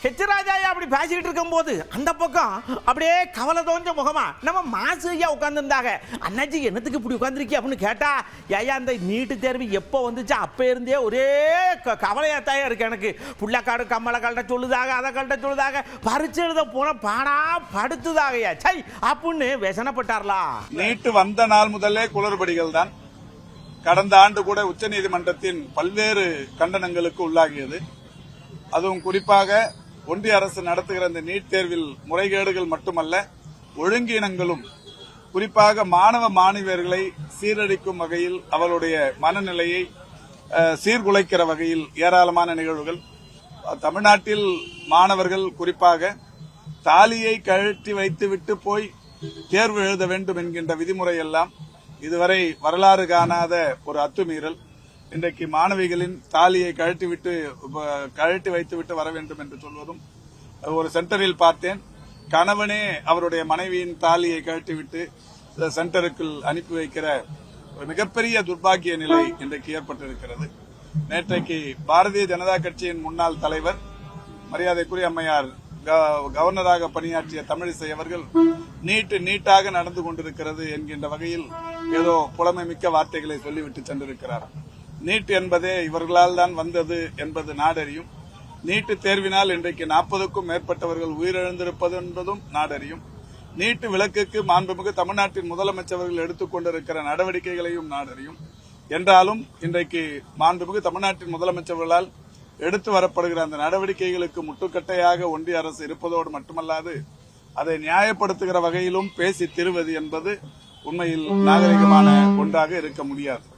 ஹெச்ராஜாயா அப்படி பேசிக்கிட்டு இருக்கும் போது அந்த பக்கம் அப்படியே கவலை தோஞ்ச முகமா நம்ம மாசு ஐயா உட்காந்துருந்தாங்க. அண்ணாச்சி என்னத்துக்கு இப்படி உட்காந்துருக்கி அப்படின்னு கேட்டா, ஐயா அந்த நீட்டு தேர்வு எப்போ வந்துச்சு அப்ப இருந்தே ஒரே கவலையாத்தாயா இருக்கு எனக்கு. புள்ளக்காடு கம்மலை கல்ட்ட சொல்லுதாக, அதை கல்ட்ட சொல்லுதாக, பரிச்சு எழுத போன பாடா படுத்துதாகயா சை அப்படின்னு வேசனப்பட்டார்லா. நீட்டு வந்த நாள் முதலே குளறுபடிகள் தான். கடந்த ஆண்டு கூட உச்சநீதிமன்றத்தின் பல்வேறு கண்டனங்களுக்கு உள்ளாகியது. அதுவும் குறிப்பாக ஒன்றிய அரசு நடத்துகிற இந்த நீட் தேர்வில் முறைகேடுகள் மட்டுமல்ல, ஒழுங்கீனங்களும், குறிப்பாக மாணவ மாணவியர்களை சீரழிக்கும் வகையில் அவர்களுடைய மனநிலையை சீர்குலைக்கிற வகையில் ஏராளமான நிகழ்வுகள். தமிழ்நாட்டில் மாணவர்கள் குறிப்பாக தாலியை கழற்றி வைத்துவிட்டு போய் தேர்வு எழுத வேண்டும் என்கின்ற விதிமுறை எல்லாம் இதுவரை வரலாறு காணாத ஒரு அத்துமீறல். இன்றைக்கு மாணவிகளின் தாலியை கழட்டி வைத்துவிட்டு வர வேண்டும் என்று சொல்வதும், ஒரு சென்டரில் பார்த்தேன், கணவனே அவருடைய மனைவியின் தாலியை கழட்டிவிட்டு சென்டருக்குள் அனுப்பி வைக்கிற ஒரு மிகப்பெரிய துர்பாக்கிய நிலை இன்றைக்கு ஏற்பட்டிருக்கிறது. நேற்றைக்கு பாரதிய ஜனதா கட்சியின் முன்னாள் தலைவர் மரியாதைக்குரிய அம்மையார் கவர்னராக பணியாற்றிய தமிழிசை அவர்கள் நீட்டாக நடந்து கொண்டிருக்கிறது என்கின்ற வகையில் ஏதோ புலமை மிக்க வார்த்தைகளை சொல்லிவிட்டு சென்றிருக்கிறார். நீட் என்பதே இவர்களால் தான் வந்தது என்பது நாடறியும். நீட்டு தேர்வினால் இன்றைக்கு 40க்கும் மேற்பட்டவர்கள் உயிரிழந்திருப்பது என்பதும் நாடறியும். நீட்டு விலக்குக்கு மாண்புமிகு தமிழ்நாட்டின் முதலமைச்சர்கள் எடுத்துக் கொண்டிருக்கிற நடவடிக்கைகளையும் நாடறியும். என்றாலும் இன்றைக்கு மாண்புமிகு தமிழ்நாட்டின் முதலமைச்சர்களால் எடுத்து வரப்படுகிற அந்த நடவடிக்கைகளுக்கு முட்டுக்கட்டையாக ஒன்றிய அரசு இருப்பதோடு மட்டுமல்லாது அதை நியாயப்படுத்துகிற வகையிலும் பேசி திருவது என்பது உண்மையில் நாகரிகமான ஒன்றாக இருக்க முடியாது.